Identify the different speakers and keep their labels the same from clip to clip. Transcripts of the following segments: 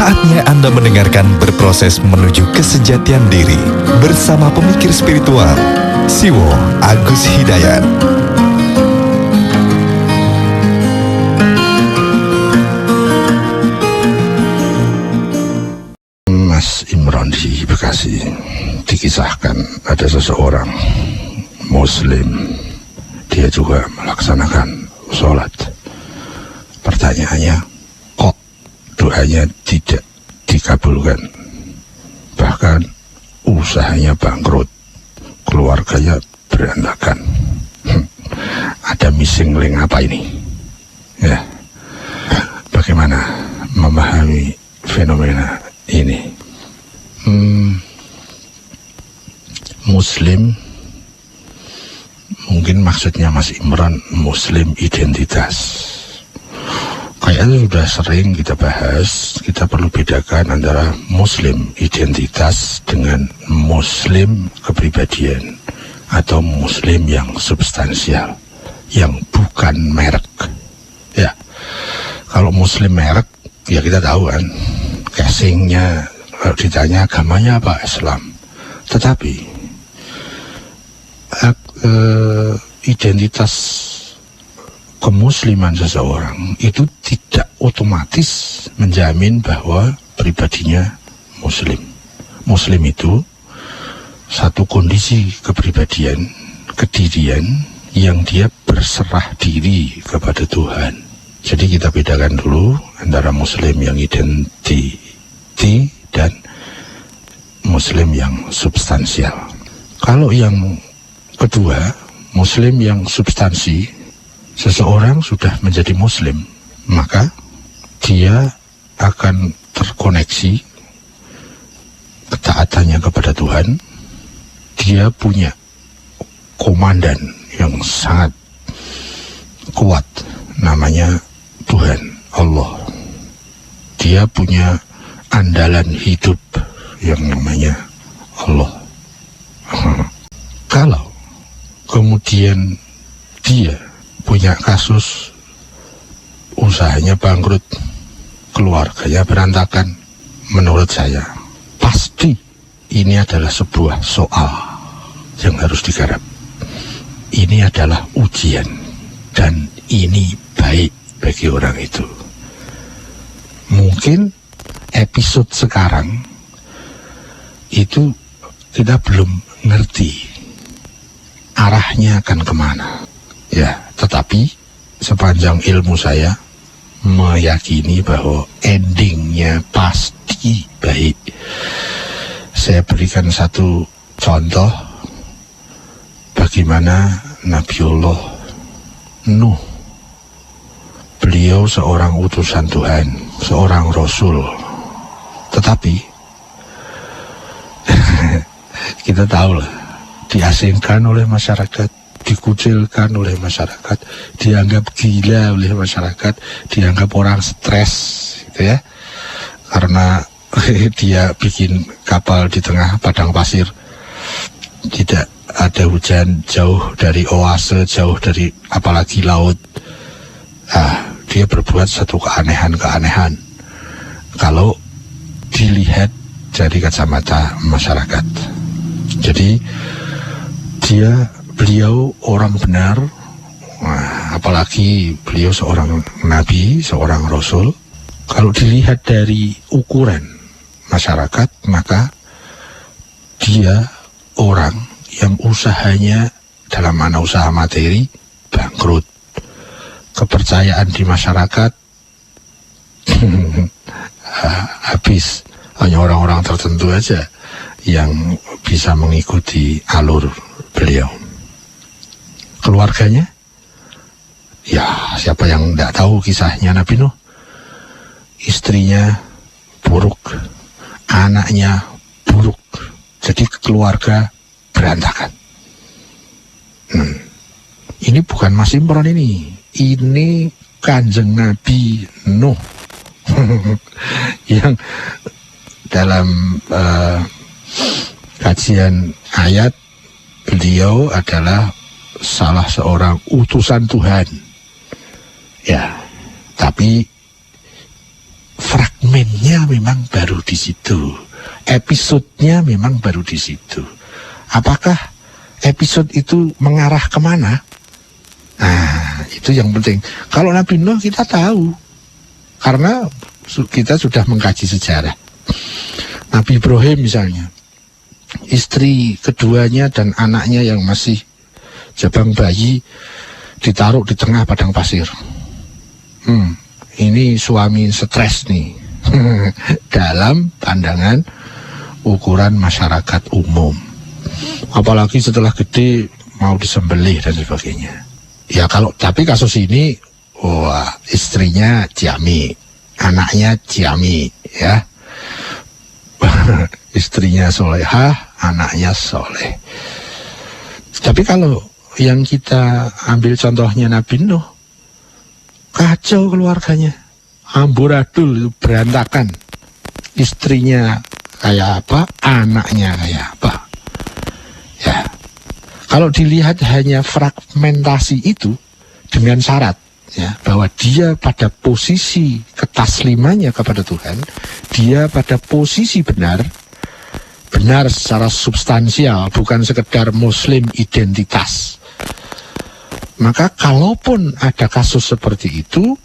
Speaker 1: Saatnya Anda mendengarkan berproses menuju kesejatian diri bersama pemikir spiritual Siwo Agus Hidayat.
Speaker 2: Mas Imron di Bekasi dikisahkan ada seseorang Muslim, dia juga melaksanakan sholat. Pertanyaannya, kok doanya tidak dikabulkan? Bahkan usahanya bangkrut, keluarganya berantakan. Ada missing link apa ini? Ya, bagaimana memahami fenomena ini? Muslim, mungkin maksudnya Mas Imran Muslim identitas. Kayaknya sudah sering kita bahas, kita perlu bedakan antara Muslim identitas dengan Muslim kepribadian atau Muslim yang substansial, yang bukan merek. Ya, kalau Muslim merek, ya kita tahu kan, casingnya, kalau ditanya agamanya apa, Islam. Tetapi identitas kemusliman seseorang itu tidak otomatis menjamin bahwa pribadinya Muslim. Muslim itu satu kondisi kepribadian, kedirian yang dia berserah diri kepada Tuhan. Jadi kita bedakan dulu antara Muslim yang identiti dan Muslim yang substansial. Kalau yang kedua, Muslim yang substansi, seseorang sudah menjadi Muslim, maka dia akan terkoneksi ketaatannya kepada Tuhan. Dia punya komandan yang sangat kuat, namanya Tuhan, Allah. Dia punya andalan hidup yang namanya Allah. Kalau kemudian dia punya kasus usahanya bangkrut, keluarganya berantakan, menurut saya pasti ini adalah sebuah soal yang harus digarap. Ini adalah ujian dan ini baik bagi orang itu. Mungkin episode sekarang itu kita belum ngerti arahnya akan kemana. Ya, tetapi sepanjang ilmu saya meyakini bahwa endingnya pasti baik. Saya berikan satu contoh bagaimana Nabiullah Nuh. Beliau seorang utusan Tuhan, seorang Rasul. Tetapi kita tahu lah, diasingkan oleh masyarakat, dikucilkan oleh masyarakat, dianggap gila oleh masyarakat, dianggap orang stres, gitu ya, karena dia bikin kapal di tengah padang pasir, tidak ada hujan, jauh dari oase, jauh dari apalagi laut. Dia berbuat satu keanehan-keanehan kalau dilihat dari kacamata masyarakat. Jadi beliau orang benar, apalagi beliau seorang nabi, seorang rasul. Kalau dilihat dari ukuran masyarakat, maka dia orang yang usahanya dalam mana usaha materi bangkrut. Kepercayaan di masyarakat habis. Hanya orang-orang tertentu aja yang bisa mengikuti alur beliau. Keluarganya, ya siapa yang tidak tahu kisahnya Nabi Nuh. Istrinya buruk, anaknya buruk, jadi keluarga berantakan. Ini bukan Mas Imron ini Kanjeng Nabi Nuh yang dalam kajian ayat, beliau adalah salah seorang utusan Tuhan. Ya, tapi fragmennya memang baru di situ, episodenya memang baru di situ. Apakah episode itu mengarah kemana? Nah, itu yang penting. Kalau Nabi Nuh kita tahu, karena kita sudah mengkaji sejarah. Nabi Ibrahim misalnya, istri keduanya dan anaknya yang masih jabang bayi ditaruh di tengah padang pasir. Ini suami stres nih dalam pandangan ukuran masyarakat umum. Apalagi setelah gede mau disembelih dan sebagainya. Ya tapi kasus ini, istrinya jami, anaknya jami, ya. Istrinya solehah, anaknya soleh. Tapi kalau yang kita ambil contohnya Nabi Nuh, kacau keluarganya, amburadul, berantakan. Istrinya kayak apa, anaknya kayak apa. Ya, kalau dilihat hanya fragmentasi itu dengan syarat, ya, bahwa dia pada posisi ketaslimannya kepada Tuhan, dia pada posisi benar secara substansial, bukan sekedar muslim identitas. Maka kalaupun ada kasus seperti itu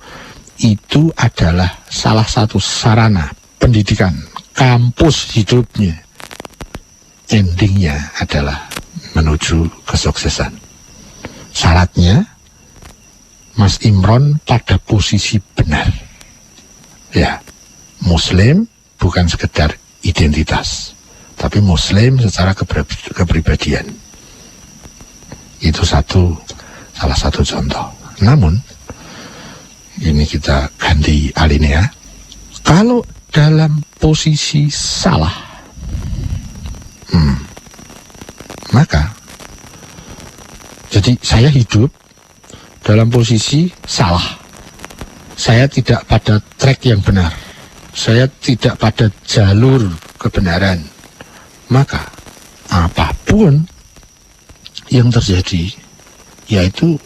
Speaker 2: adalah salah satu sarana pendidikan, kampus hidupnya. Endingnya adalah menuju kesuksesan. Syaratnya Mas Imron pada posisi benar. Ya, muslim bukan sekedar identitas, tapi muslim secara kepribadian. Itu salah satu contoh. Namun ini kita ganti alinea. Kalau dalam posisi salah, maka jadi saya hidup dalam posisi salah. Saya tidak pada track yang benar. Saya tidak pada jalur kebenaran. Maka apapun yang terjadi, yaitu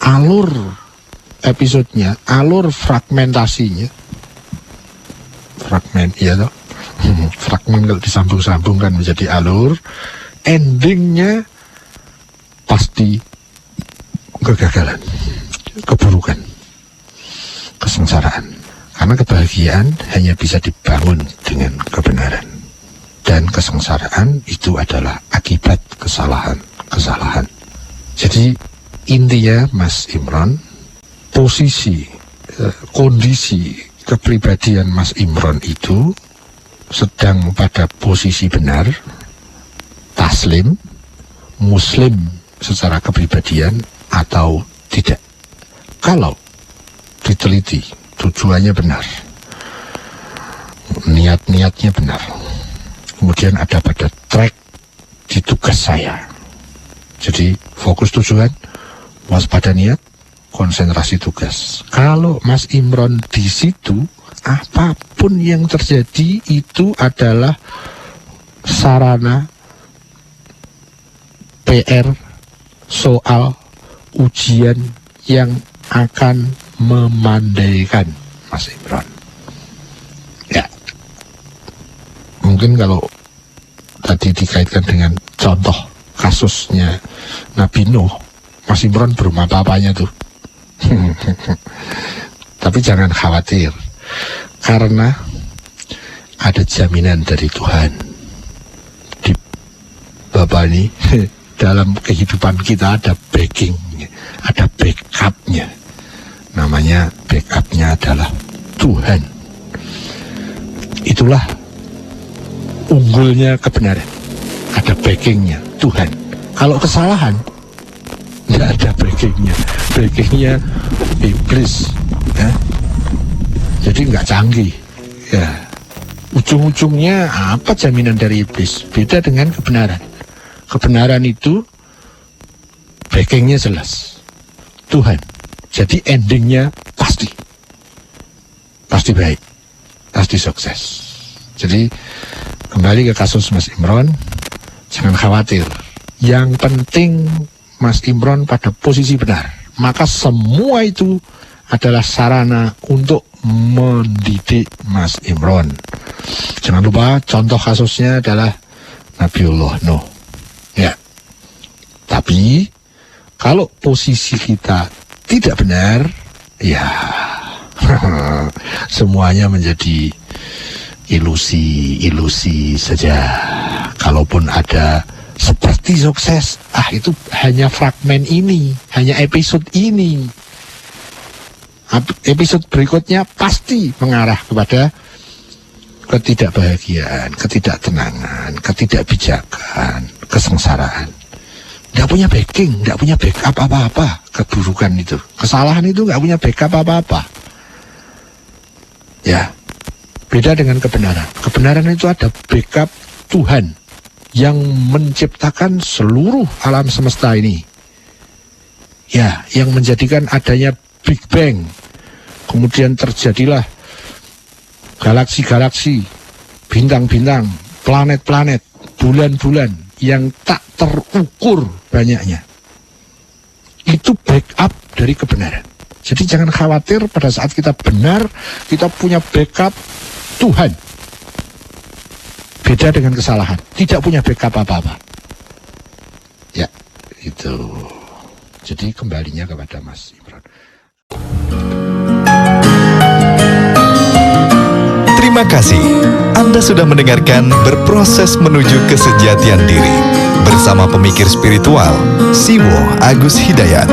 Speaker 2: alur episodenya, alur fragmentasinya, fragmen kalau disambung-sambungkan menjadi alur, endingnya pasti kegagalan, keburukan, kesengsaraan. Karena kebahagiaan hanya bisa dibangun dengan kebenaran, dan kesengsaraan itu adalah akibat kesalahan. Jadi intinya Mas Imron, kondisi kepribadian Mas Imron itu sedang pada posisi benar, taslim, muslim secara kepribadian atau tidak. Kalau diteliti, tujuannya benar, niat-niatnya benar, kemudian ada pada track di tugas saya. Jadi fokus tujuan, waspada niat, konsentrasi tugas. Kalau Mas Imron di situ, apapun yang terjadi itu adalah sarana, PR, soal, ujian yang akan memandaikan Mas Imron. Ya, mungkin kalau tadi dikaitkan dengan contoh kasusnya Nabi Nuh, Mas Imron belum apa-apanya tuh. Tapi jangan khawatir, karena ada jaminan dari Tuhan. Di Bapak ini, dalam kehidupan kita ada backingnya, ada backupnya. Namanya backupnya adalah Tuhan. Itulah unggulnya kebenaran. Ada backingnya Tuhan. Kalau kesalahan, tidak ada backingnya. Backingnya iblis, ya. Jadi nggak canggih, ya. Ujung-ujungnya apa jaminan dari iblis? Beda dengan kebenaran. Kebenaran itu backingnya jelas, Tuhan. Jadi endingnya pasti baik, pasti sukses. Jadi kembali ke kasus Mas Imron, jangan khawatir. Yang penting Mas Imron pada posisi benar, maka semua itu adalah sarana untuk mendidik Mas Imron. Jangan lupa contoh kasusnya adalah Nabiullah Nuh. Ya. Tapi kalau posisi kita tidak benar, ya semuanya menjadi ilusi saja. Kalaupun ada seperti sukses, itu hanya fragmen ini, hanya episode ini. Episode berikutnya pasti mengarah kepada ketidakbahagiaan, ketidaktenangan, ketidakbijakan, kesengsaraan. Nggak punya backing, nggak punya backup apa-apa. Keburukan itu, kesalahan itu nggak punya backup apa-apa. Ya, beda dengan kebenaran. Kebenaran itu ada backup Tuhan yang menciptakan seluruh alam semesta ini. Ya, yang menjadikan adanya Big Bang. Kemudian terjadilah galaksi-galaksi, bintang-bintang, planet-planet, bulan-bulan yang tak terukur banyaknya. Itu backup dari kebenaran. Jadi jangan khawatir pada saat kita benar, kita punya backup Tuhan. Beda dengan kesalahan, tidak punya backup apa-apa. Ya, itu. Jadi kembalinya kepada Mas Imron.
Speaker 1: Terima kasih. Anda sudah mendengarkan Berproses Menuju Kesejatian Diri bersama pemikir spiritual Siwo Agus Hidayat.